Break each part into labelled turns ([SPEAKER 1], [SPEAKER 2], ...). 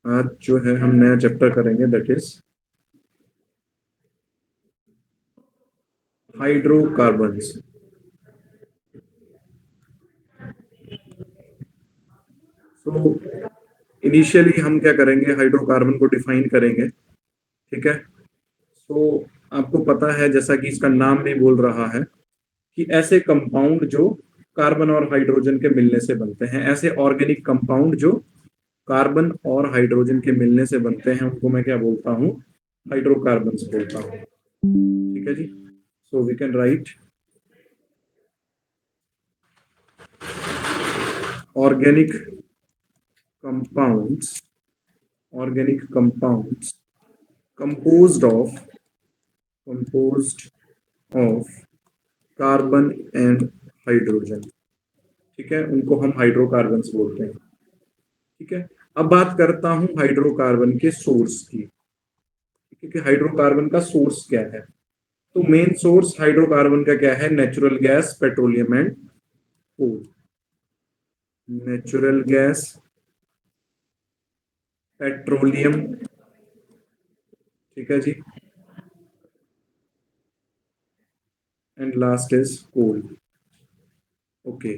[SPEAKER 1] आज जो है हम नया चैप्टर करेंगे, दैट इज हाइड्रोकार्बन्स। तो इनिशियली हम क्या करेंगे, हाइड्रोकार्बन को डिफाइन करेंगे। ठीक है। तो आपको पता है, जैसा कि इसका नाम भी बोल रहा है, कि ऐसे कंपाउंड जो कार्बन और हाइड्रोजन के मिलने से बनते हैं, ऐसे ऑर्गेनिक कंपाउंड जो कार्बन और हाइड्रोजन के मिलने से बनते हैं, उनको मैं क्या बोलता हूँ, हाइड्रोकार्बन्स बोलता हूँ। ठीक है जी। So we can write organic compounds, organic compounds composed of composed of carbon and hydrogen. ठीक है, उनको हम हाइड्रोकार्बन्स बोलते हैं। ठीक है। अब बात करता हूं हाइड्रोकार्बन के सोर्स की, क्योंकि हाइड्रोकार्बन का सोर्स क्या है। तो मेन सोर्स हाइड्रोकार्बन का क्या है, natural gas, petroleum and coal. Natural gas, petroleum, ठीक है जी, and last is coal. Okay.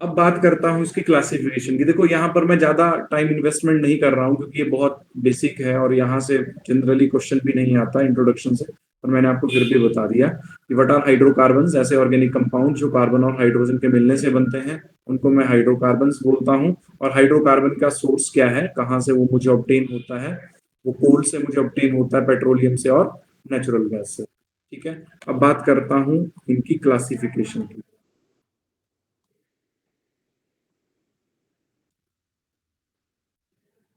[SPEAKER 1] अब बात करता हूँ इसकी क्लासिफिकेशन की। देखो, यहाँ पर मैं ज्यादा टाइम इन्वेस्टमेंट नहीं कर रहा हूँ, क्योंकि ये बहुत बेसिक है और यहाँ से जनरली क्वेश्चन भी नहीं आता इंट्रोडक्शन से। और मैंने आपको फिर भी बता दिया कि व्हाट आर हाइड्रोकार्बन्स, ऐसे ऑर्गेनिक कंपाउंड जो कार्बन और हाइड्रोजन के मिलने से बनते हैं, उनको मैं हाइड्रोकार्बन्स बोलता हूँ। और हाइड्रोकार्बन का सोर्स क्या है, कहाँ से वो मुझे ऑब्टेन होता है, वो कोल से मुझे ऑब्टेन होता है, पेट्रोलियम से और नेचुरल गैस से। ठीक है। अब बात करता हूँ इनकी क्लासिफिकेशन की।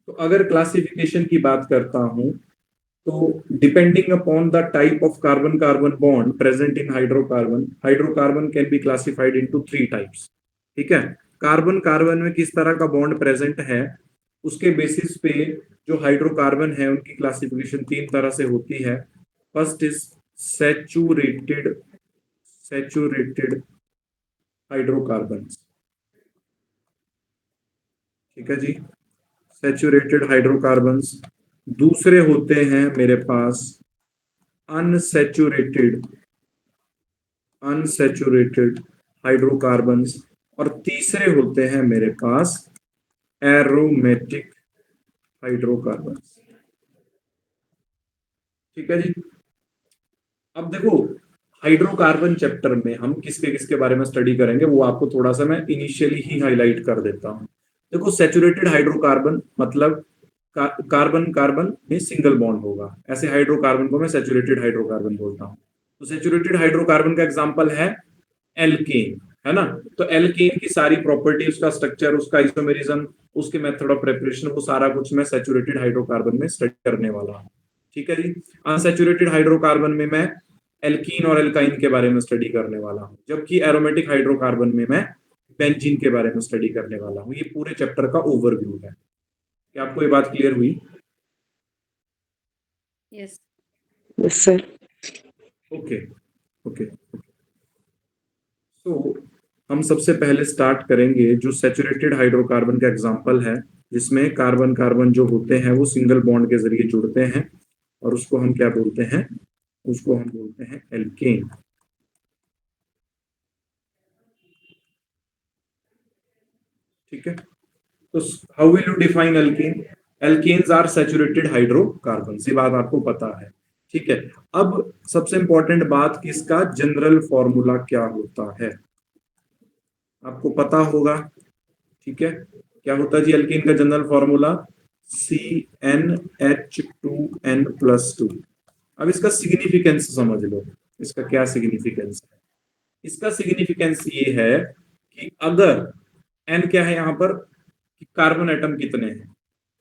[SPEAKER 1] तो अगर क्लासिफिकेशन की बात करता हूं, तो depending upon the type of carbon carbon bond present in hydrocarbon, hydrocarbon can be classified into three types. ठीक है। कार्बन कार्बन में किस तरह का बॉन्ड प्रेजेंट है, उसके बेसिस पे जो हाइड्रोकार्बन है उनकी क्लासिफिकेशन तीन तरह से होती है। First is saturated, saturated hydrocarbon. ठीक है जी, सैचुरेटेड हाइड्रोकार्बन्स। दूसरे होते हैं मेरे पास अनसैचुरेटेड, अनसैचुरेटेड हाइड्रोकार्बन्स। और तीसरे होते हैं मेरे पास एरोमेटिक हाइड्रोकार्बन्स। ठीक है जी। अब देखो, हाइड्रोकार्बन चैप्टर में हम किसके किसके बारे में स्टडी करेंगे, वो आपको थोड़ा सा मैं इनिशियली ही हाईलाइट कर देता हूँ। देखो, सैचुरेटेड हाइड्रोकार्बन मतलब कार्बन कार्बन में सिंगल बॉन्ड होगा, ऐसे हाइड्रोकार्बन को मैं सैचुरेटेड हाइड्रोकार्बन बोलता हूँ। तो सैचुरेटेड हाइड्रोकार्बन का एग्जांपल है एल्केन, है ना। तो एल्केन की सारी प्रॉपर्टी, उसका स्ट्रक्चर, उसका आइसोमेरिज्म, उसके मेथड ऑफ प्रेपरेशन, वो सारा कुछ मैं सैचुरेटेड हाइड्रोकार्बन में स्टडी करने वाला हूँ। ठीक है जी। अनसैचुरेटेड हाइड्रोकार्बन में मैं एल्कीन और एल्काइन के बारे में स्टडी करने वाला हूँ, जबकि एरोमेटिक हाइड्रोकार्बन में मैं बेंजीन के बारे में स्टडी करने वाला हूँ। ये पूरे चैप्टर का ओवरव्यू है। क्या आपको ये बात क्लियर हुई?
[SPEAKER 2] Yes.
[SPEAKER 3] Yes sir.
[SPEAKER 1] Okay. Okay. तो हम सबसे पहले स्टार्ट करेंगे जो सैचुरेटेड हाइड्रोकार्बन का एग्जांपल है, जिसमें कार्बन कार्बन जो होते हैं वो सिंगल बॉन्ड के जरिए जुड़ते हैं, और उसको हम क्या बोलते हैं, उसको हम बोलते हैं एल्केन। ठीक है। तो how will you define alkane? Alkanes are saturated hydrocarbon, ये बात आपको पता है। ठीक है। अब सबसे इंपॉर्टेंट बात कि इसका जनरल फॉर्मूला क्या होता है, आपको पता होगा। ठीक है। क्या होता है जी एल्केन का जनरल फॉर्मूला? CnH2n+2। अब इसका सिग्निफिकेंस समझ लो, इसका क्या सिग्निफिकेंस है। इसका सिग्निफिकेंस ये है कि अगर एन क्या है यहाँ पर, कि कार्बन एटम कितने हैं।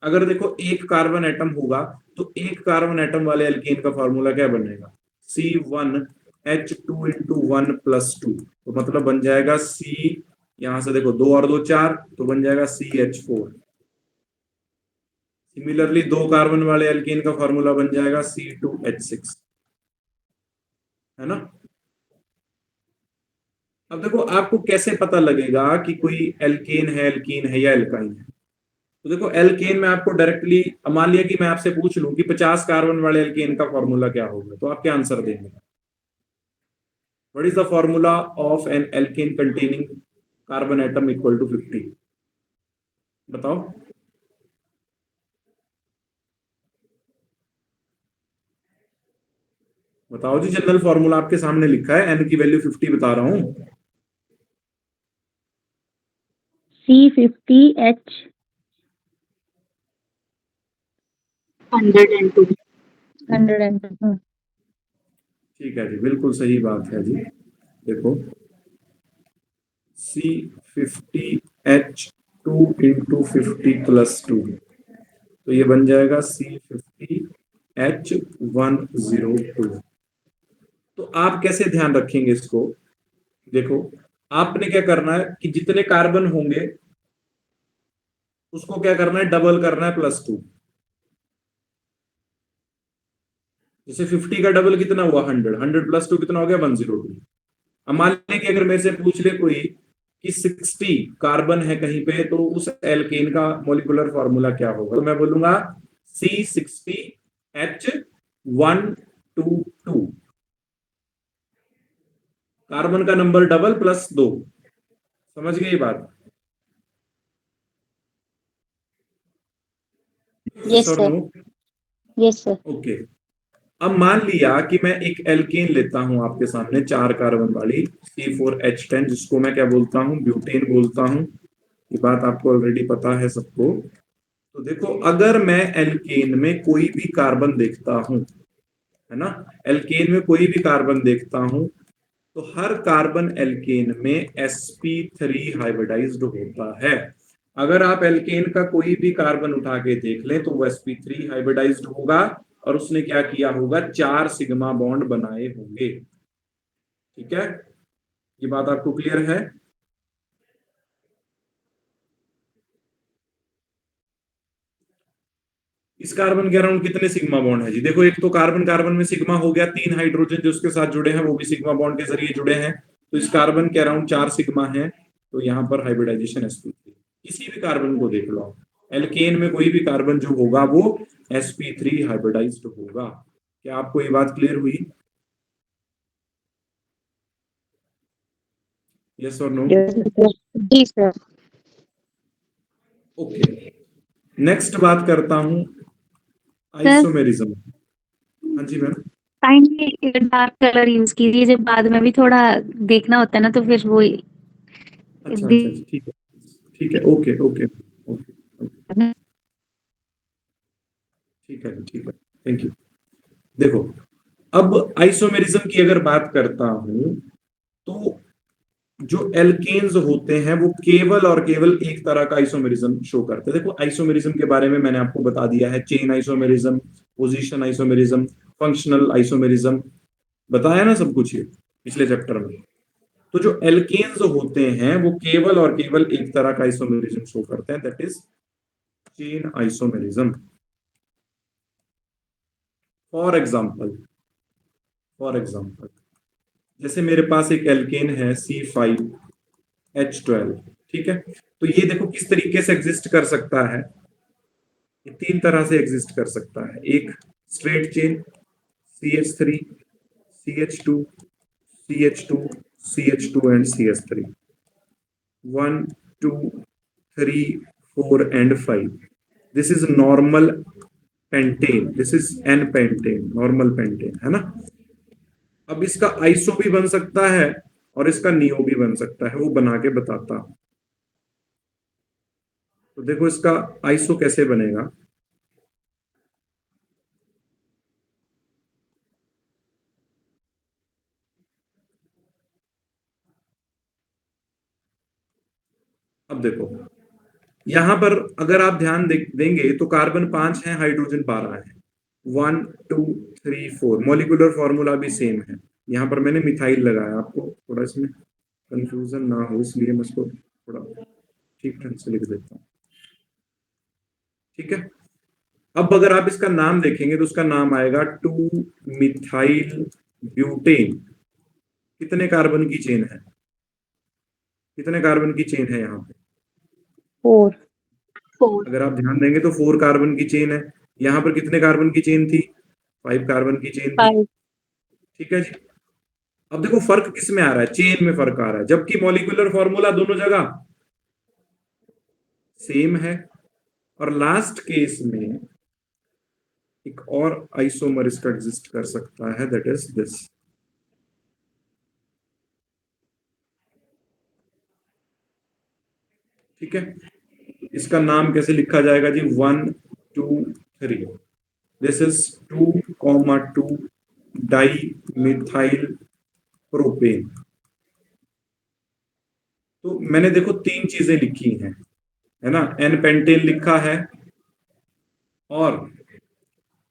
[SPEAKER 1] अगर देखो एक कार्बन एटम होगा, तो एक कार्बन एटम वाले एल्केन का फॉर्मूला क्या बनेगा, C1H2 × 1 + 2। तो मतलब बन जाएगा सी, यहां से देखो दो और दो चार, तो बन जाएगा CH4। सिमिलरली दो कार्बन वाले एल्केन का फॉर्मूला बन जाएगा C2H6, है ना। अब देखो, आपको कैसे पता लगेगा कि कोई एल्केन है, एल्कीन है या एल्काइन है। तो देखो एल्केन में आपको डायरेक्टली, मान लिया कि मैं आपसे पूछ लूं कि 50 कार्बन वाले एल्केन का फॉर्मूला क्या होगा, तो आप क्या आंसर देंगे? What is the formula of an alkane containing carbon atom equal to 50? बताओ। बताओ जी, जनरल फॉर्मूला आपके सामने लिखा है, एन की वैल्यू 50 बता रहा हूं।
[SPEAKER 2] C50H 102। 102।
[SPEAKER 1] ठीक है जी, बिल्कुल सही बात है जी। देखो C50H 2 इंटू 50 + 2, तो ये बन जाएगा C50H 102। तो आप कैसे ध्यान रखेंगे इसको? देखो, आपने क्या करना है कि जितने कार्बन होंगे उसको क्या करना है, डबल करना है +2। जैसे 50 का डबल कितना हुआ, 100, 100 + 2 कितना हो गया, 102। अब मान लें कि अगर मेरे से पूछ ले कोई कि 60 कार्बन है कहीं पे, तो उस एल्केन का मॉलिक्यूलर फॉर्मूला क्या होगा, तो मैं बोलूंगा C60H122। कार्बन का नंबर डबल +2। समझ गए ये बात?
[SPEAKER 2] Yes
[SPEAKER 1] yes or
[SPEAKER 2] sir.
[SPEAKER 1] No?
[SPEAKER 2] Yes sir.
[SPEAKER 1] Okay. अब मान लिया कि मैं एक एल्केन लेता हूं आपके सामने, 4 कार्बन वाली C4H10, जिसको मैं क्या बोलता हूं, ब्यूटेन बोलता हूं। ये बात आपको ऑलरेडी पता है सबको। तो देखो, अगर मैं एल्केन में कोई भी कार्बन देखता हूं, है ना, एल्केन में कोई भी कार्बन देखता हूं, तो हर कार्बन एल्केन में sp3 हाइब्रिडाइज्ड होता है। अगर आप एल्केन का कोई भी कार्बन उठा के देख लें तो वो sp3 हाइब्रिडाइज्ड होगा, और उसने क्या किया होगा, 4 सिग्मा बॉन्ड बनाए होंगे। ठीक है, ये बात आपको क्लियर है? इस कार्बन के अराउंड कितने सिग्मा बॉन्ड है जी? देखो, एक तो कार्बन कार्बन में सिग्मा हो गया, 3 हाइड्रोजन जो उसके साथ जुड़े हैं वो भी सिग्मा बॉन्ड के जरिए जुड़े हैं, तो इस कार्बन के अराउंड 4 सिग्मा है। तो यहाँ पर हाइब्रिडाइजेशन sp3। किसी भी कार्बन को देख लो, एल्केन में कोई भी कार्बन जो होगा वो sp3 हाइब्रिडाइज्ड होगा। क्या आपको ये बात क्लियर हुई? Yes or no?
[SPEAKER 2] जी सर।
[SPEAKER 1] ओके, नेक्स्ट बात करता हूं
[SPEAKER 2] सर
[SPEAKER 1] आइसोमेरिज्म। हाँ जी ma'am.
[SPEAKER 2] Kindly dark colour use कीजिए, जब बाद में भी थोड़ा देखना होता है ना, तो फिर वो
[SPEAKER 1] अच्छा अच्छा अच्छा, ठीक है ठीक है, ओके ओके ओके ओके, ठीक है ठीक है, थैंक यू। देखो, अब आइसोमेरिज्म की अगर बात करता हूं, तो जो एल्केन्स होते हैं वो केवल और केवल एक तरह का आइसोमेरिज्म शो करते हैं। देखो, आइसोमेरिज्म के बारे में मैंने आपको बता दिया है, chain isomerism, position isomerism, functional isomerism, बताया ना सब कुछ ये पिछले चैप्टर में। तो जो एल्केन्स होते हैं वो केवल और केवल एक तरह का आइसोमेरिज्म शो करते हैं, that is chain isomerism. For example, for example, जैसे मेरे पास एक एल्केन है C5H12। ठीक है, तो ये देखो किस तरीके से एग्जिस्ट कर सकता है। ये 3 तरह से एग्जिस्ट कर सकता है। एक straight chain, CH3, CH2, CH2, CH2 and CH3, 1 2 3 4 and 5। This is normal pentane, this is an pentane, normal pentane, है ना। अब इसका आइसो भी बन सकता है और इसका नियो भी बन सकता है, वो बना के बताता हूं। तो देखो इसका आइसो कैसे बनेगा। अब देखो, यहां पर अगर आप ध्यान देंगे तो कार्बन 5 है, हाइड्रोजन 12 है, 1 2 3 4, मॉलिक्यूलर फॉर्मूला भी सेम है। यहां पर मैंने मिथाइल लगाया, आपको थोड़ा इसमें कंफ्यूजन ना हो इसलिए मैं इसको थोड़ा ठीक ढंग से लिख देता हूँ। ठीक है, अब अगर आप इसका नाम देखेंगे तो उसका नाम आएगा 2 मिथाइल ब्यूटेन। कितने कार्बन की चेन है, कितने कार्बन की चेन है यहाँ पे?
[SPEAKER 2] 4। 4।
[SPEAKER 1] अगर आप ध्यान देंगे तो 4 कार्बन की चेन है। यहाँ पर कितने कार्बन की चेन थी? 5 कार्बन की चेन थी।
[SPEAKER 2] 5।
[SPEAKER 1] ठीक है जी। अब देखो फर्क किस में आ रहा है, चेन में फर्क आ रहा है, जबकि मॉलिक्यूलर फॉर्मूला दोनों जगह सेम है। और लास्ट केस में एक और आइसोमर इसका एग्जिस्ट कर सकता है, दैट इज दिस। ठीक है, इसका नाम कैसे लिखा जाएगा जी? 1 2 3। This is 2,2 di methyl propane. तो मैंने देखो 3 चीजें लिखी हैं, है ना? एन पेंटेन लिखा है और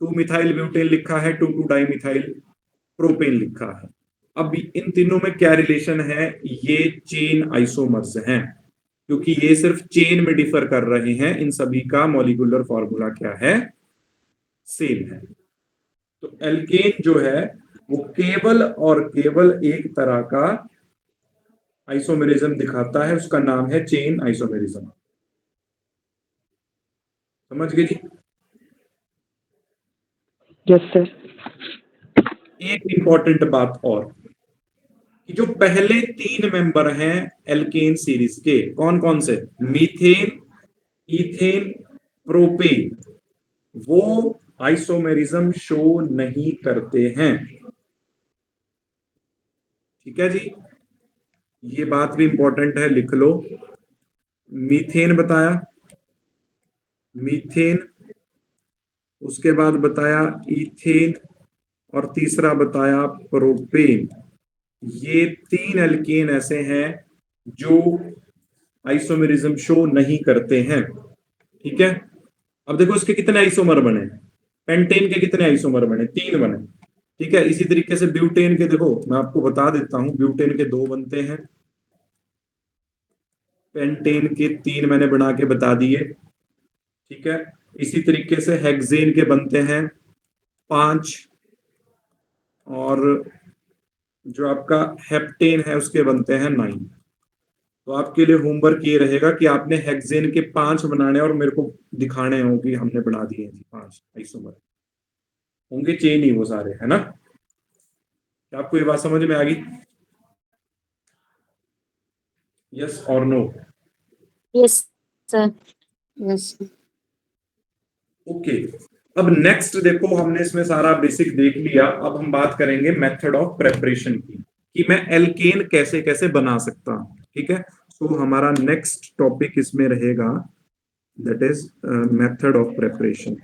[SPEAKER 1] 2 मिथाइल ब्यूटेन लिखा है, 2 डाई मिथाइल प्रोपेन लिखा है। अब इन तीनों में क्या रिलेशन है? ये चेन आइसोमर्स हैं, क्योंकि ये सिर्फ चेन में डिफर कर रहे हैं। इन सभी का मॉलिक्यूलर फॉर्मूला क्या है? सेम है। तो एल्केन जो है वो केवल और केवल एक तरह का आइसोमेरिज्म दिखाता है, उसका नाम है चेन आइसोमेरिज्म। समझ गए जी?
[SPEAKER 3] Yes sir.
[SPEAKER 1] एक इंपॉर्टेंट बात और, कि जो पहले 3 मेंबर हैं एल्केन सीरीज के, कौन कौन से? मीथेन, इथेन, प्रोपेन, वो आइसोमेरिज्म शो नहीं करते हैं। ठीक है जी, ये बात भी इंपॉर्टेंट है, लिख लो। मीथेन बताया, मीथेन, उसके बाद बताया इथेन, और तीसरा बताया प्रोपेन। ये 3 एल्केन ऐसे हैं जो आइसोमेरिज्म शो नहीं करते हैं। ठीक है, अब देखो इसके कितने आइसोमर बने? पेंटेन के कितने आइसोमर बने? 3 बने। ठीक है, इसी तरीके से ब्यूटेन के देखो, मैं आपको बता देता हूं, ब्यूटेन के 2 बनते हैं, पेंटेन के 3 मैंने बना के बता दिए। ठीक है, इसी तरीके से हेक्सेन के बनते हैं 5, और जो आपका हेप्टेन है उसके बनते हैं 9। तो आपके लिए होमवर्क ये रहेगा कि आपने हेक्सेन के 5 बनाने और मेरे को दिखाने हो कि हमने बना दिए हैं जी 5 आइसोमर। होंगे चेन ही वो सारे, है ना? क्या आपको ये बात समझ में आ गई? Yes or no?
[SPEAKER 2] Yes sir.
[SPEAKER 3] Yes.
[SPEAKER 1] Okay, अब नेक्स्ट देखो, हमने इसमें सारा बेसिक देख लिया। अब हम बात करेंगे मेथड ऑफ प्रेपरेशन की, कि मैं एल्केन कैसे कैसे बना सकता हूं। ठीक है, तो हमारा नेक्स्ट टॉपिक इसमें रहेगा, that is method of preparation.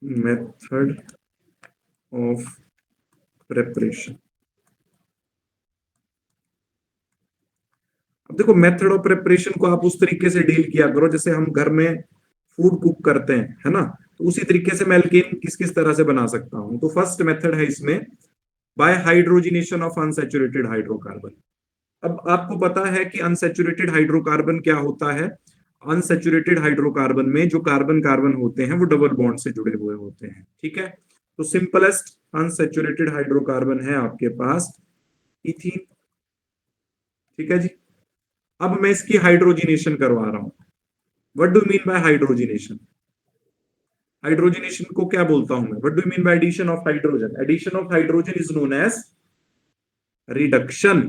[SPEAKER 1] Method of preparation. अब देखो, मेथड ऑफ प्रिपरेशन को आप उस तरीके से डील किया करो जैसे हम घर में फूड कुक करते हैं, है ना? तो उसी तरीके से मैं एल्केन किस किस तरह से बना सकता हूं। तो फर्स्ट मेथड है इसमें by hydrogenation of unsaturated hydrocarbon. अब आपको पता है कि अनसैचुरेटेड हाइड्रोकार्बन क्या होता है? अनसैचुरेटेड हाइड्रोकार्बन में जो कार्बन कार्बन होते हैं वो डबल बॉन्ड से जुड़े हुए होते हैं। ठीक है, तो सिंपलेस्ट अनसैचुरेटेड हाइड्रोकार्बन है आपके पास इथीन। ठीक है जी, अब मैं इसकी हाइड्रोजिनेशन करवा रहा हूं। What do mean by hydrogenation? Hydrogenation को क्या बोलता हूं मैं? What do mean by addition of hydrogen? Addition of hydrogen is known as reduction,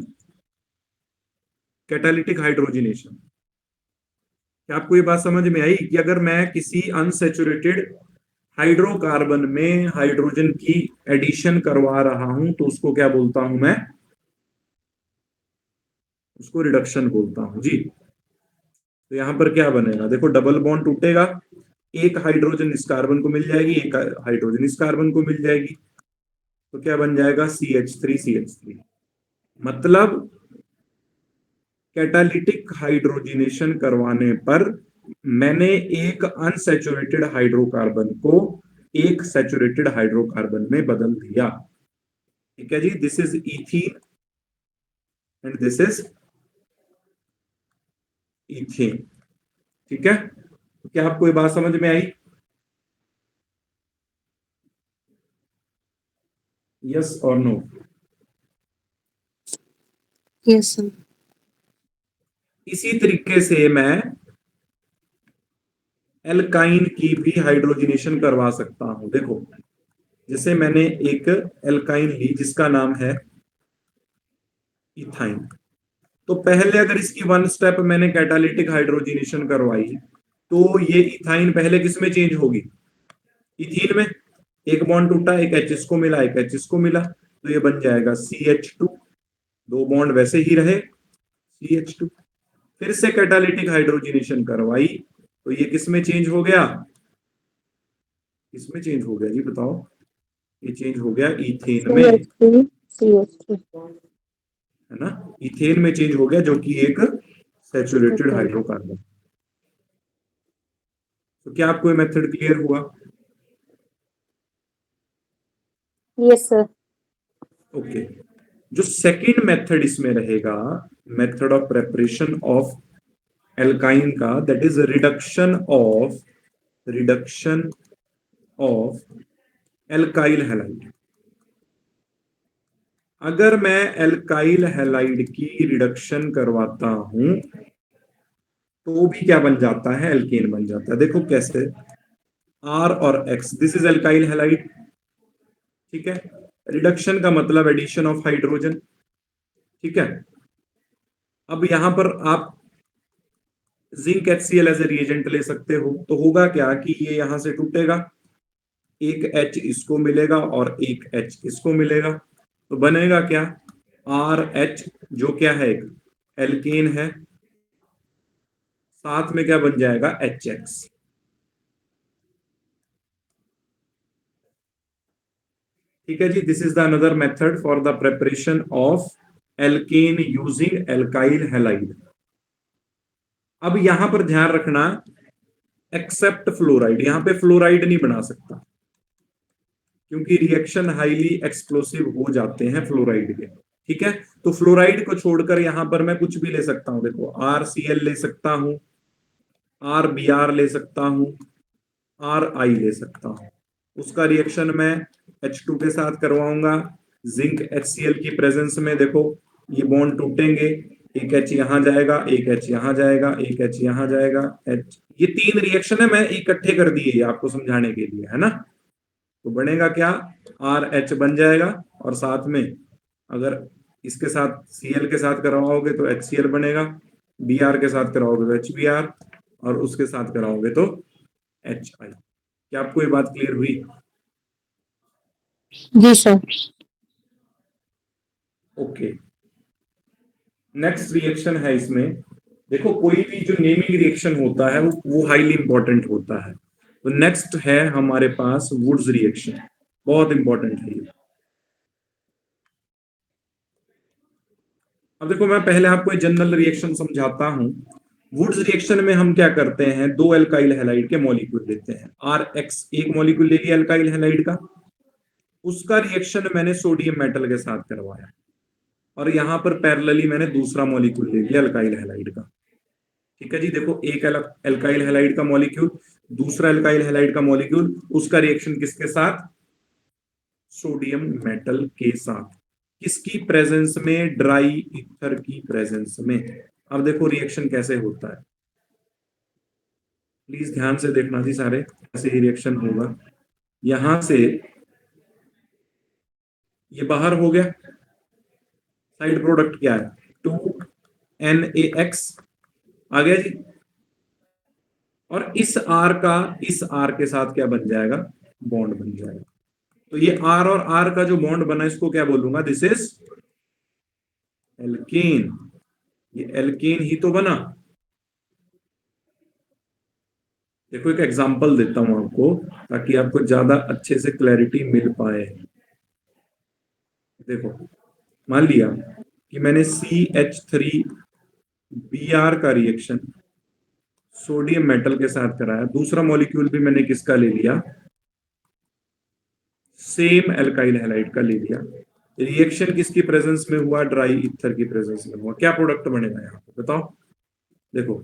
[SPEAKER 1] catalytic hydrogenation. क्या आपको ये बात समझ में आई कि अगर मैं किसी अनसैचुरेटेड हाइड्रोकार्बन में हाइड्रोजन की एडिशन करवा रहा हूं तो उसको क्या बोलता हूं मैं? उसको रिडक्शन बोलता हूं जी। तो यहां पर क्या बनेगा? देखो, डबल बॉन्ड टूटेगा, एक हाइड्रोजन इस कार्बन को मिल जाएगी, एक हाइड्रोजन इस कार्बन को मिल जाएगी, तो क्या बन जाएगा? CH3CH3। मतलब कैटालिटिक हाइड्रोजिनेशन करवाने पर मैंने एक अनसैचुरेटेड हाइड्रोकार्बन को एक सैचुरेटेड हाइड्रोकार्बन में बदल दिया। ठीक है जी, this is ethene and this is ethane. ठीक है, तो क्या आपको ये बात समझ में आई? Yes or no?
[SPEAKER 3] Yes sir.
[SPEAKER 1] इसी तरीके से मैं एल्काइन की भी हाइड्रोजनेशन करवा सकता हूं। देखो, जैसे मैंने एक एल्काइन ली जिसका नाम है इथाइन, तो पहले अगर इसकी वन स्टेप मैंने कैटालिटिक हाइड्रोजनेशन करवाई तो ये इथाइन पहले किस में चेंज होगी? इथीन में। एक बॉन्ड टूटा, एक एच इसको मिला, एक एच इसको मिला, तो ये बन जाएगा CH2। दो बॉन्ड वैसे ही रहे, CH2। फिर से कैटालिटिक हाइड्रोजनेशन करवाई तो ये किस में चेंज हो गया? किसमें चेंज हो गया जी बताओ? ये चेंज हो गया इथेन में,
[SPEAKER 3] CH3
[SPEAKER 1] है ना? इथेन में चेंज हो गया, जो कि एक सैचुरेटेड हाइड्रोकार्बन। तो क्या आपको ये मेथड क्लियर हुआ?
[SPEAKER 3] Yes sir.
[SPEAKER 1] ओके। जो सेकंड मेथड इसमें रहेगा, method of preparation of alkyne का, that is reduction of alkyl halide. अगर मैं एल्काइल हैलाइड की रिडक्शन करवाता हूं तो भी क्या बन जाता है? एल्केन बन जाता है। देखो कैसे, R और X, this is alkyl halide, ठीक है। रिडक्शन का मतलब एडिशन ऑफ हाइड्रोजन, ठीक है। अब यहां पर आप zinc HCl as a reagent ले सकते हो, तो होगा क्या कि ये यहां से टूटेगा, एक H इसको मिलेगा और एक H इसको मिलेगा, तो बनेगा क्या? RH, जो क्या है? एक एल्केन है, साथ में क्या बन जाएगा? HX। ठीक है जी, this is the another method for the preparation of alkane using alkyl halide. अब यहां पर ध्यान रखना, एक्सेप्ट फ्लोराइड, यहां पे फ्लोराइड नहीं बना सकता क्योंकि रिएक्शन हाईली एक्सप्लोसिव हो जाते हैं फ्लोराइड के, ठीक है। तो फ्लोराइड को छोड़कर यहां पर मैं कुछ भी ले सकता हूं। देखो, RCl ले सकता हूं, RBr ले सकता हूं, RI ले सकता हूं। उसका रिएक्शन मैं H2 के साथ करवाऊंगा जिंक HCl की प्रेजेंस में। देखो, ये बॉन्ड टूटेंगे, एक H यहां जाएगा, एक H यहां जाएगा, एक H यहां जाएगा, H। ये तीन रिएक्शन है, मैं इकट्ठे कर दिए आपको समझाने के लिए, है ना। तो बनेगा क्या? RH बन जाएगा, और साथ में अगर इसके साथ Cl के साथ करवाओगे तो HCl बनेगा, Br के साथ कराओगे तो HBr, और उसके साथ कराओगे तो HI। क्या आपको ये बात क्लियर हुई?
[SPEAKER 3] जी सर।
[SPEAKER 1] ओके। नेक्स्ट रिएक्शन है इसमें, देखो कोई भी जो नेमिंग रिएक्शन होता है वो हाईली इंपॉर्टेंट होता है। तो नेक्स्ट है हमारे पास वुड्स रिएक्शन, बहुत इंपॉर्टेंट है ये। अब देखो, मैं पहले आपको एक जनरल रिएक्शन समझाता हूं। वुड्स रिएक्शन में हम क्या करते हैं, दो एल्काइल हैलाइड के मॉलिक्यूल लेते हैं। RX एक मॉलिक्यूल ले लिया एल्काइल हैलाइड का, उसका रिएक्शन मैंने सोडियम मेटल के साथ करवाया, और यहां पर पैरेलली मैंने दूसरा मॉलिक्यूल ले लिया एल्काइल हैलाइड का। ठीक है जी, देखो, एक एल्काइल हैलाइड का मॉलिक्यूल, दूसरा एल्काइल हैलाइड का मॉलिक्यूल, उसका रिएक्शन किसके साथ? सोडियम मेटल के साथ। किसकी प्रेजेंस में? ड्राई ईथर की प्रेजेंस में। अब देखो रिएक्शन कैसे होता है, प्लीज ध्यान से देखना जी सारे, ऐसे ही रिएक्शन होगा। यहां से ये बाहर हो गया, साइड प्रोडक्ट क्या है? 2NaX आ गया जी, और इस R का इस R के साथ क्या बन जाएगा? बॉन्ड बन जाएगा। तो ये R और R का जो बॉन्ड बना, इसको क्या बोलूंगा? This is alkane. ये एल्केन ही तो बना। देखो, एक एग्जांपल देता हूं आपको ताकि आपको ज्यादा अच्छे से क्लैरिटी मिल पाए। देखो, मान लिया कि मैंने CH3Br का रिएक्शन सोडियम मेटल के साथ कराया, दूसरा मॉलिक्यूल भी मैंने किसका ले लिया? सेम एल्काइल हैलाइड का ले लिया। रिएक्शन किसकी प्रेजेंस में हुआ? ड्राई ईथर की प्रेजेंस में हुआ। क्या प्रोडक्ट बनेगा यहाँ पे बताओ? देखो,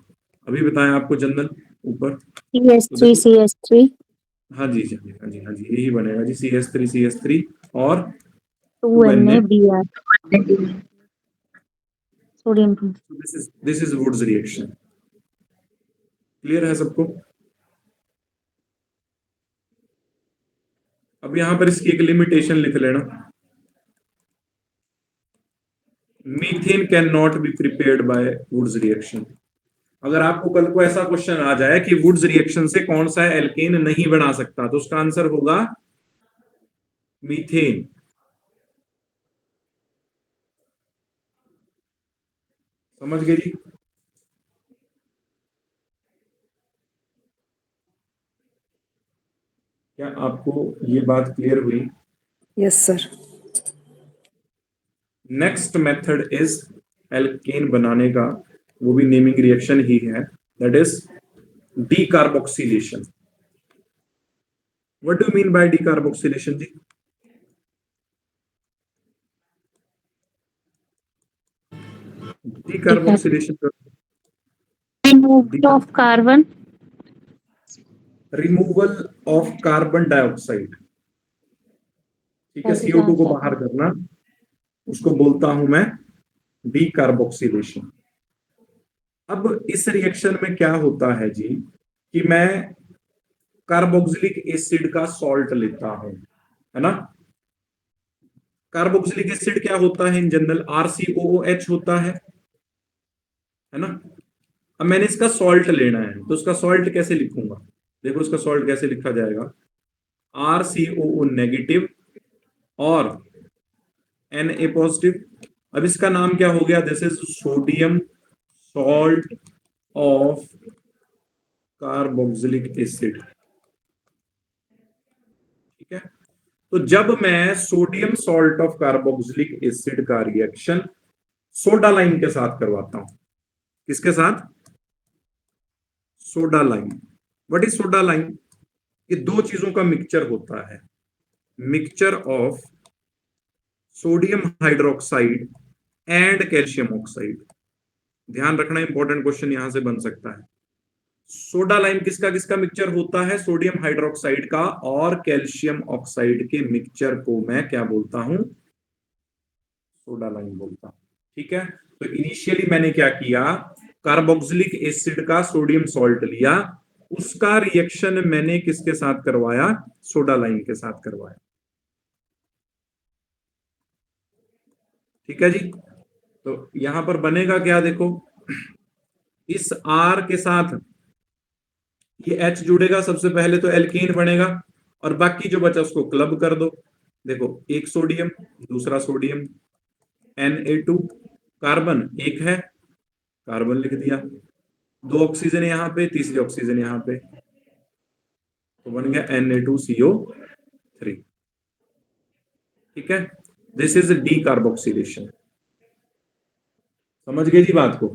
[SPEAKER 1] अभी बताया आपको जनरल ऊपर, तो देखो,
[SPEAKER 3] CH3
[SPEAKER 1] हाँ जी हाँ जी हाँ जी हाँ जी, यही बनेगा जी, CH3 और 2Na।
[SPEAKER 3] 2NaBr।
[SPEAKER 2] Sodium.
[SPEAKER 1] This is Wurtz reaction. Clear है सबको? अब यहां पर इसकी एक लिमिटेशन लिख लेना, methane can not be prepared by Wurtz reaction. अगर आपको कल को ऐसा क्वेश्चन आ जाए कि वुड्स रिएक्शन से कौन सा एल्केन नहीं बना सकता, तो उसका आंसर होगा मीथेन। समझ गए जी? क्या आपको ये बात क्लियर हुई?
[SPEAKER 4] Yes sir.
[SPEAKER 1] Next method is alkane बनाने का, वो भी नेमिंग रिएक्शन ही है, that is decarboxylation. What do you mean by decarboxylation जी? Decarboxylation
[SPEAKER 2] removal of carbon.
[SPEAKER 1] Removal of carbon dioxide, ठीक है, CO2 को बाहर करना, उसको बोलता हूं मैं डीकार्बोक्सिलेशन। अब इस रिएक्शन में क्या होता है जी कि मैं कार्बोक्सिलिक एसिड का सॉल्ट लेता हूं, है ना। कार्बोक्सिलिक एसिड क्या होता है इन जनरल? RCOOH होता है ना। अब मैंने इसका सॉल्ट लेना है, तो उसका सॉल्ट कैसे लिखूंगा? देखो इसका सॉल्ट कैसे लिखा जाएगा, RCOO नेगेटिव और Na पॉजिटिव। अब इसका नाम क्या हो गया? This is sodium salt of carboxylic acid, ठीक है। तो जब मैं sodium salt of carboxylic acid का रिएक्शन सोडा लाइम के साथ करवाता हूं, किसके साथ? Soda lime. What is soda lime? ये दो चीजों का मिक्सचर होता है, mixture of sodium hydroxide and calcium oxide. ध्यान रखना, इंपॉर्टेंट क्वेश्चन यहां से बन सकता है। सोडा लाइम किसका किसका मिक्सचर होता है? सोडियम हाइड्रोक्साइड का और कैल्शियम ऑक्साइड के मिक्सचर को मैं क्या बोलता हूं? सोडा लाइम बोलता हूं, ठीक है। तो इनिशियली मैंने क्या किया, कार्बोक्सिलिक एसिड का सोडियम सॉल्ट लिया, उसका रिएक्शन मैंने किसके साथ करवाया? सोडा लाइम के साथ करवाया, ठीक है जी। तो यहां पर बनेगा क्या, देखो इस R के साथ ये H जुड़ेगा, सबसे पहले तो एल्केन बनेगा, और बाकी जो बचा उसको क्लब कर दो। देखो एक सोडियम, दूसरा सोडियम, Na2, कार्बन एक है, कार्बन लिख दिया, दो ऑक्सीजन यहां पे, तीसरी ऑक्सीजन यहां पे, तो बन गया Na2CO3, ठीक है। This is decarboxylation. समझ गए जी बात को?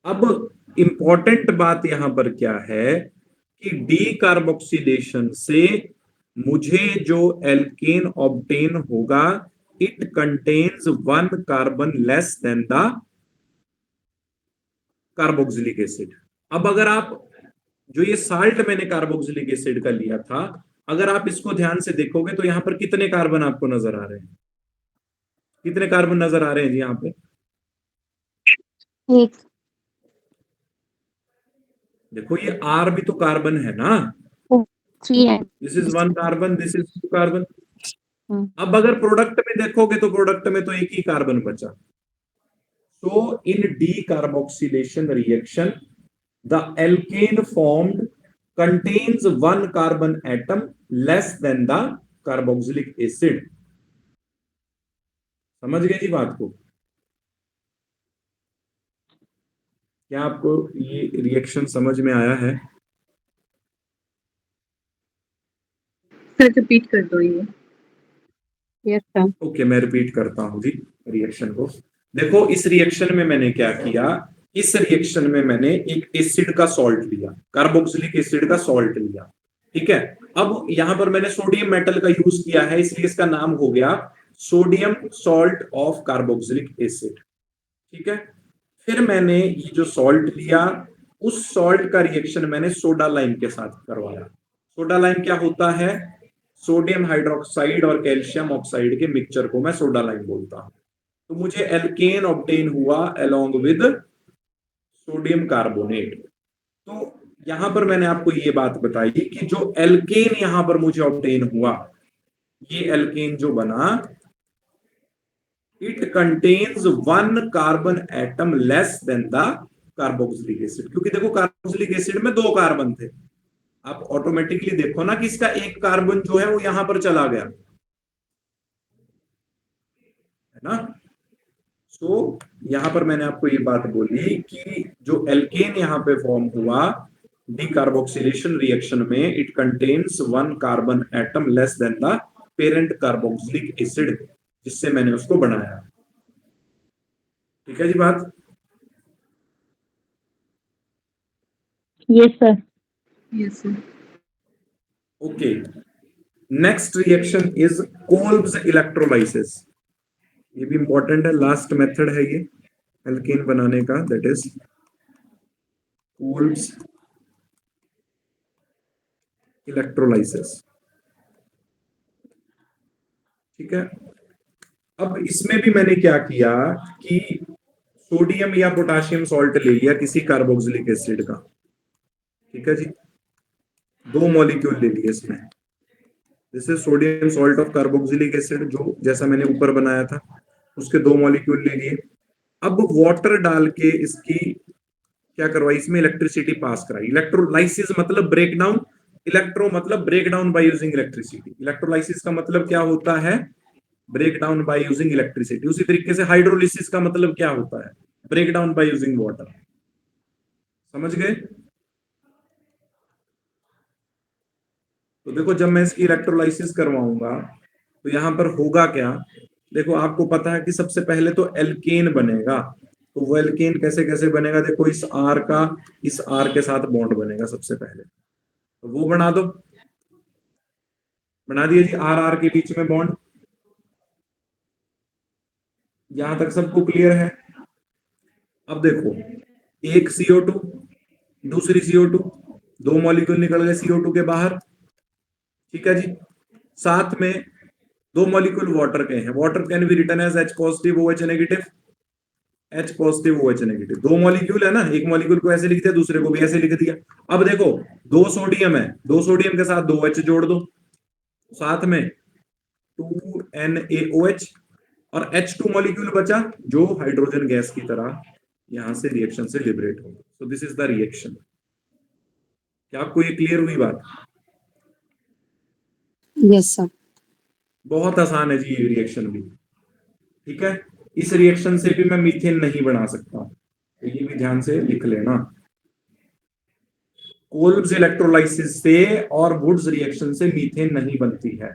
[SPEAKER 1] अब इंपॉर्टेंट बात यहां पर क्या है कि डीकार्बोक्सिलेशन से मुझे जो एल्केन ऑब्टेन होगा, it contains 1 carbon less than the carboxylic acid. अब अगर आप जो ये साल्ट मैंने कार्बोक्सिलिक एसिड का लिया था, अगर आप इसको ध्यान से देखोगे तो यहां पर कितने कार्बन आपको नजर आ रहे हैं? कितने कार्बन नजर आ रहे हैं जी यहाँ पे?
[SPEAKER 2] एक।
[SPEAKER 1] देखो ये R भी तो कार्बन है ना,
[SPEAKER 2] 3 है।
[SPEAKER 1] This is 1 carbon, this is 2 carbon.
[SPEAKER 2] Hmm.
[SPEAKER 1] अब अगर प्रोडक्ट में देखोगे तो प्रोडक्ट में तो एक ही कार्बन बचा। तो in decarboxylation reaction the alkane formed contains 1 carbon atom less than the carboxylic acid. समझ गए जी बात को? क्या आपको ये रिएक्शन समझ में आया है?
[SPEAKER 4] सर रिपीट कर दो ये।
[SPEAKER 3] Yes sir.
[SPEAKER 1] ओके, मैं रिपीट करता हूं जी रिएक्शन को। देखो इस रिएक्शन में मैंने क्या किया, इस रिएक्शन में मैंने एक एसिड का सॉल्ट लिया, कार्बोक्सिलिक एसिड का सॉल्ट लिया, ठीक है। अब यहां पर मैंने सोडियम मेटल का यूज किया है, इसलिए इसका नाम हो गया sodium salt of carboxylic acid, ठीक है। फिर मैंने ये जो सॉल्ट लिया, उस सॉल्ट का रिएक्शन मैंने सोडा लाइम के साथ करवाया। सोडा लाइम क्या होता है? सोडियम हाइड्रोक्साइड और कैल्शियम ऑक्साइड के मिक्सचर को मैं सोडा लाइम बोलता हूं। तो मुझे एल्केन ऑब्टेन हुआ अलोंग विद सोडियम कार्बोनेट। तो यहां पर मैंने आपको ये बात बताई कि जो एल्केन यहां पर मुझे ऑब्टेन हुआ, ये एल्केन जो बना, it contains 1 carbon atom less than the carboxylic acid. क्योंकि देखो कार्बोक्सिलिक एसिड में 2 कार्बन थे, आप ऑटोमेटिकली देखो ना कि इसका 1 कार्बन जो है वो यहां पर चला गया, है ना। तो यहां पर मैंने आपको ये बात बोली कि जो एल्केन यहां पे फॉर्म हुआ डीकार्बोक्सिलेशन रिएक्शन में, it contains 1 carbon atom less than the parent carboxylic acid, जिससे मैंने उसको बनाया। ठीक है जी बात।
[SPEAKER 2] Yes sir.
[SPEAKER 4] Yes, sir.
[SPEAKER 1] Okay, next reaction is Kolbe's electrolysis. ये भी इंपॉर्टेंट है, लास्ट मेथड है ये एल्केन बनाने का, दैट इज कोल्ब्स इलेक्ट्रोलाइसिस। ठीक है, अब इसमें भी मैंने क्या किया कि सोडियम या पोटाशियम सॉल्ट ले लिया किसी कार्बोक्सिलिक एसिड का। ठीक है जी, 2 मॉलिक्यूल ले लिए इसमें, जैसे sodium salt of carboxylic acid जो जैसा मैंने ऊपर बनाया था, उसके 2 मॉलिक्यूल ले लिए। अब वाटर डाल के इसकी क्या करवाई, इसमें इलेक्ट्रिसिटी पास कराई। इलेक्ट्रोलाइसिस मतलब ब्रेक डाउन, इलेक्ट्रो मतलब break down by using electricity. Electrolysis का मतलब क्या होता है, break down by using electricity. उसी तरीके से हाइड्रोलिसिस का मतलब क्या होता है, break down by using water. समझ गए। तो देखो जब मैं इसकी इलेक्ट्रोलाइसिस करवाऊंगा तो यहां पर होगा क्या, देखो आपको पता है कि सबसे पहले तो एल्केन बनेगा। तो वो एल्केन कैसे कैसे बनेगा, देखो इस आर का इस आर के साथ बॉन्ड बनेगा सबसे पहले, तो वो बना दो। बना दिया जी, आर आर के बीच में बॉन्ड। यहां तक सबको क्लियर है। अब देखो, एक CO2, दूसरी CO2, 2 मॉलिक्यूल निकल गए CO2 के बाहर। ठीक है जी, साथ में 2 मॉलिक्यूल वाटर के हैं। Water can be written as H positive OH negative, H positive OH negative. 2 molecule है ना, एक मॉलिक्यूल को ऐसे लिख दिया, दूसरे को भी ऐसे लिख दिया। अब देखो 2 सोडियम है, 2 सोडियम के साथ 2 H जोड़ दो, साथ में 2NaOH, और H2 मॉलिक्यूल बचा जो हाइड्रोजन गैस की तरह यहां से रिएक्शन से लिबरेट होगा। So this is the reaction. क्या आपको ये क्लियर हुई बात।
[SPEAKER 3] Yes, sir.
[SPEAKER 1] बहुत आसान है जी ये रिएक्शन भी। ठीक है, इस रिएक्शन से भी मैं मीथेन नहीं बना सकता, तो ये भी ध्यान से लिख लेना। कोल्ब्स इलेक्ट्रोलाइसिस से और वुड्स रिएक्शन से मीथेन नहीं बनती है।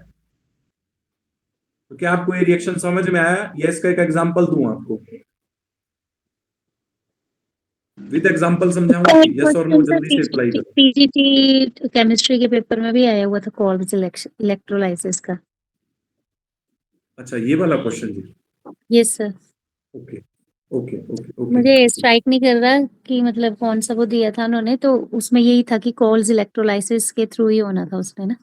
[SPEAKER 1] तो क्या आपको ये रिएक्शन समझ में आया, या इसका एक एग्जांपल दूं आपको, विद एग्जांपल समझाऊं, यस और नो, जल्दी से रिप्लाई करो।
[SPEAKER 2] पीजीटी केमिस्ट्री के पेपर में भी आया हुआ था कोल्ब्स इलेक्ट्रोलाइसिस का।
[SPEAKER 1] अच्छा, ये वाला क्वेश्चन जी।
[SPEAKER 2] Yes sir.
[SPEAKER 1] Okay okay okay okay.
[SPEAKER 2] मुझे स्ट्राइक नहीं कर रहा कि मतलब कौन सा वो दिया था उन्होंने, तो उसमें यही था कि कोल्ब्स इलेक्ट्रोलाइसिस के थ्रू ही होना था उसमें ना।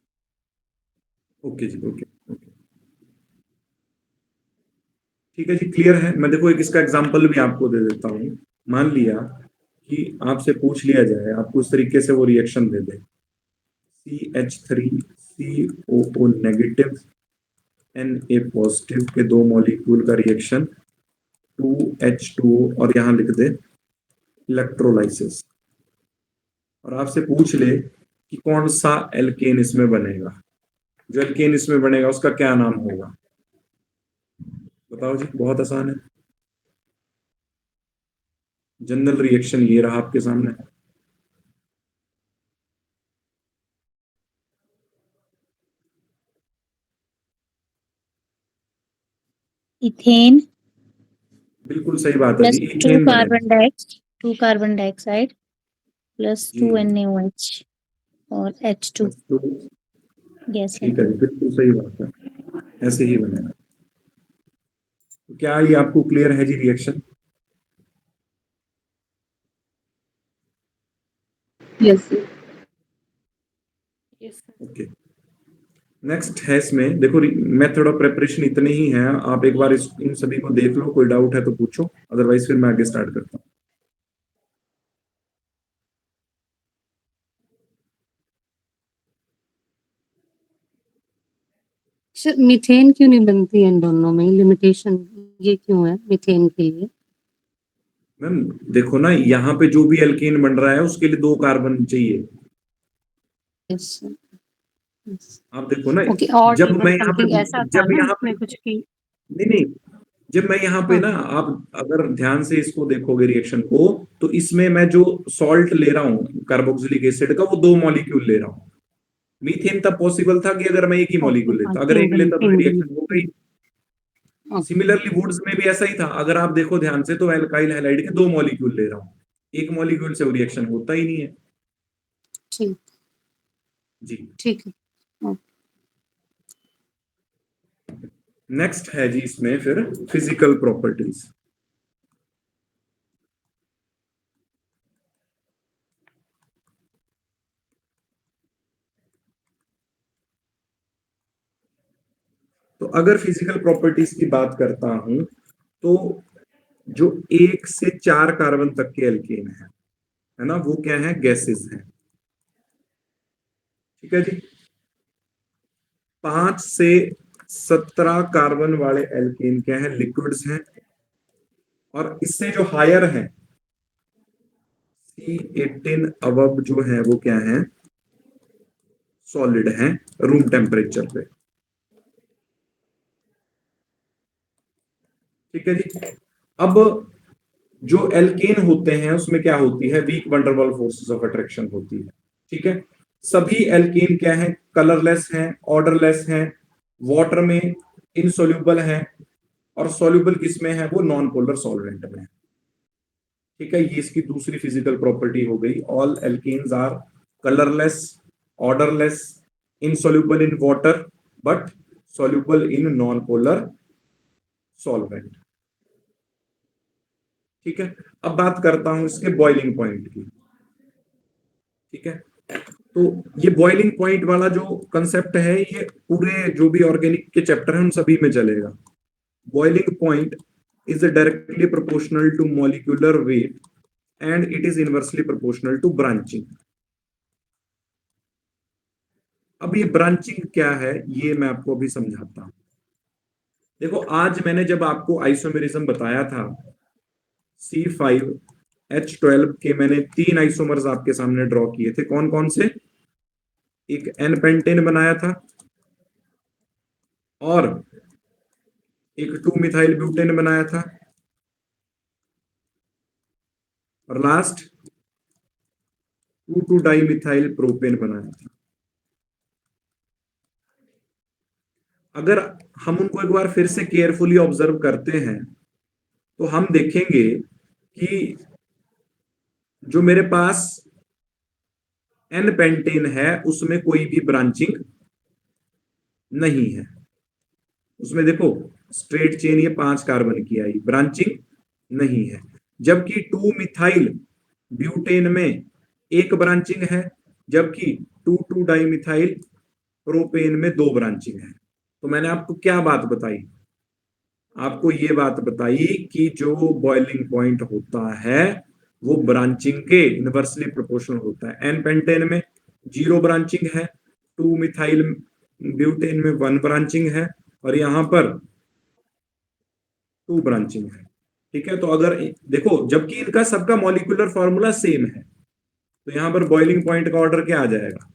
[SPEAKER 1] ओके जी, ओके ओके, ठीक है जी, क्लियर है। मैं देखो एक इसका एग्जांपल भी आपको दे देता हूँ। मान लिया कि आपसे पूछ लिया जाए, आपको उस तरीके से वो रिएक्शन दे दे, CH3COO नेगेटिव Na पॉजिटिव के 2 मॉलिक्यूल का रिएक्शन 2H2O, और यहां लिख दे इलेक्ट्रोलाइसिस, और आपसे पूछ ले कि कौन सा एल्केन इसमें बनेगा, जो एल्केन इसमें बनेगा उसका क्या नाम होगा। बताओ जी, बहुत आसान है। जनरल रिएक्शन ये रहा आपके सामने।
[SPEAKER 2] इथेन
[SPEAKER 1] बिल्कुल सही बात है
[SPEAKER 2] प्लस
[SPEAKER 1] जी,
[SPEAKER 2] 2
[SPEAKER 1] इथेन बनेगा।
[SPEAKER 2] कार्बन डाइऑक्साइड प्लस
[SPEAKER 1] जी
[SPEAKER 2] 2 NaOH और H2
[SPEAKER 1] तो
[SPEAKER 2] गैस है।
[SPEAKER 1] ठीक है जी, बिल्कुल सही बात है, ऐसे ही बनेगा। तो क्या ये आपको क्लियर है जी reaction.
[SPEAKER 4] Yes, sir.
[SPEAKER 1] Okay, next है इसमें देखो, मेथड ऑफ प्रिपरेशन इतने ही हैं, आप एक बार इन सभी को देख लो, कोई डाउट है तो पूछो, अदरवाइज फिर मैं आगे स्टार्ट करता हूँ।
[SPEAKER 3] सर मीथेन क्यों नहीं बनती इन दोनों में, लिमिटेशन ये क्यों है मीथेन के लिए?
[SPEAKER 1] मैम देखो ना, यहाँ पे जो भी एल्केन बन रहा है उसके लिए 2 कार्बन चाहिए।
[SPEAKER 3] Yes sir.
[SPEAKER 1] आप देखो ना,
[SPEAKER 3] ओके, और
[SPEAKER 1] जब मैं यहाँ
[SPEAKER 3] समथिंग
[SPEAKER 1] पे
[SPEAKER 3] ऐसा था
[SPEAKER 1] जब
[SPEAKER 3] ना
[SPEAKER 1] यहाँ पे
[SPEAKER 3] इसमें कुछ की।
[SPEAKER 1] नहीं नहीं, जब मैं यहाँ पे
[SPEAKER 3] हाँ,
[SPEAKER 1] ना, आप अगर ध्यान से इसको देखोगे रिएक्शन को, तो इसमें मैं जो सॉल्ट ले रहा हूँ कार्बोक्सिलिक एसिड का, वो 2 मॉलिक्यूल ले रहा हूँ। मीथेन तब पॉसिबल था कि अगर मैं एक ही
[SPEAKER 3] ओके,
[SPEAKER 1] मॉलिक्यूल
[SPEAKER 3] हाँ,
[SPEAKER 1] लेता, अगर एक
[SPEAKER 3] सिंगल
[SPEAKER 1] लेता तो
[SPEAKER 3] सिंगल।
[SPEAKER 1] रिएक्शन हो गई।
[SPEAKER 3] ओके,
[SPEAKER 1] सिमिलरली वुड्स में भी ऐसा ही था, अगर आप देखो ध्यान से तो एल्काइल हैलाइड के 2 मॉलिक्यूल ले रहा हूँ, एक मॉलिक्यूल से वो रिएक्शन होता ही नहीं है।
[SPEAKER 3] ठीक
[SPEAKER 1] जी।
[SPEAKER 3] ठीक है। ओके।
[SPEAKER 1] नेक्स्ट है जी इसमें फिर फिजिकल प्रॉपर्टीज। तो अगर फिजिकल प्रॉपर्टीज की बात करता हूं, तो जो 1 से 4 कार्बन तक के एल्केन है ना, वो क्या है, गैसेस हैं। ठीक है जी। 5 से 17 कार्बन वाले एल्केन क्या है, लिक्विड्स हैं। और इससे जो हायर है, C18 अबव जो है वो क्या है, सॉलिड है रूम टेम्परेचर पे। ठीक है जी। अब जो एल्केन होते हैं उसमें क्या होती है, weak Van der Waals forces of attraction होती है। ठीक है। सभी एल्केन क्या है, कलरलेस हैं, ऑर्डरलेस हैं, वाटर में इनसोल्यूबल हैं, और सोल्यूबल किसमें है, वो नॉन पोलर सॉल्वेंट में है। ठीक है, ये इसकी दूसरी फिजिकल प्रॉपर्टी हो गई। All alkanes are colourless, odourless, insoluble in water, but soluble in non polar solvent. ठीक है। अब बात करता हूं इसके बॉइलिंग पॉइंट की। ठीक है। तो ये बॉइलिंग पॉइंट वाला जो कंसेप्ट है, ये पूरे जो भी ऑर्गेनिक के चैप्टर हैं उन सभी में चलेगा। Boiling point is directly proportional to molecular weight and it is inversely proportional to branching. अब ये ब्रांचिंग क्या है, ये मैं आपको अभी समझाता हूं। देखो, आज मैंने जब आपको आइसोमेरिज्म बताया था, C5H12 के मैंने 3 आइसोमर्स आपके सामने ड्रॉ किए थे। कौन कौन से, एक एन पेंटेन बनाया था, और एक 2 मिथाइल ब्यूटेन बनाया था, और लास्ट 2 डाई मिथाइल प्रोपेन बनाया था। अगर हम उनको एक बार फिर से केयरफुली ऑब्जर्व करते हैं, तो हम देखेंगे कि जो मेरे पास एन पेंटेन है उसमें कोई भी ब्रांचिंग नहीं है। उसमें देखो, स्ट्रेट चेन ये 5 कार्बन की आई, ब्रांचिंग नहीं है। जबकि 2 मिथाइल ब्यूटेन में एक ब्रांचिंग है, जबकि 2 डाई मिथाइल प्रोपेन में 2 ब्रांचिंग है। तो मैंने आपको क्या बात बताई, आपको ये बात बताई कि जो बॉइलिंग पॉइंट होता है वो ब्रांचिंग के इनवर्सली प्रोपोर्शनल होता है। एन पेंटेन में 0 ब्रांचिंग है, 2 मिथाइल ब्यूटेन में 1 ब्रांचिंग है, और यहां पर 2 ब्रांचिंग है। ठीक है। तो अगर देखो, जबकि इनका सबका मॉलिक्यूलर फॉर्मूला सेम है, तो यहां पर बॉइलिंग पॉइंट का ऑर्डर क्या आ जाएगा,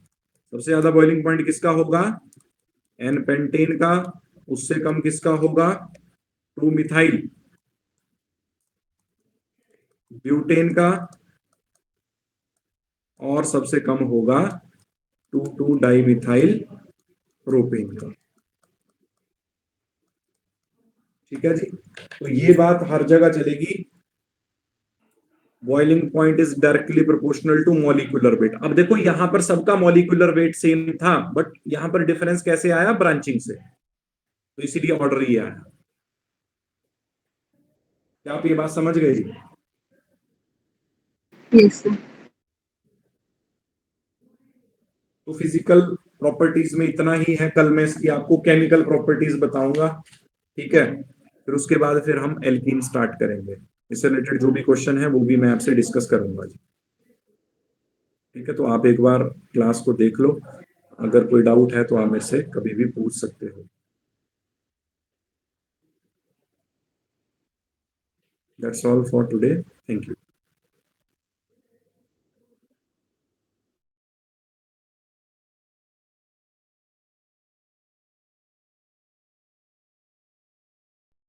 [SPEAKER 1] सबसे ज्यादा बॉइलिंग पॉइंट किसका होगा, एन पेंटेन का। उससे कम किसका होगा, 2 मिथाइल ब्यूटेन का। और सबसे कम होगा 2 डाई मिथाइल प्रोपेन का। ठीक है जी। तो ये बात हर जगह चलेगी, boiling point is directly proportional to molecular weight. अब देखो, यहां पर सबका मॉलिक्यूलर वेट सेम था, बट यहां पर डिफरेंस कैसे आया, ब्रांचिंग से, तो इसीलिए ऑर्डर ये आया। क्या आप ये बात समझ गए जी?
[SPEAKER 4] Yes, sir.
[SPEAKER 1] तो फिजिकल प्रॉपर्टीज में इतना ही है। कल मैं इसकी आपको केमिकल प्रॉपर्टीज बताऊंगा, ठीक है। फिर उसके बाद फिर हम एल्कीन स्टार्ट करेंगे। इससे रिलेटेड जो भी क्वेश्चन है वो भी मैं आपसे डिस्कस करूंगा जी, ठीक है। तो आप एक बार क्लास को देख लो, अगर कोई डाउट है तो आप मेरे से कभी भी पूछ सकते हो। That's all for today, thank you.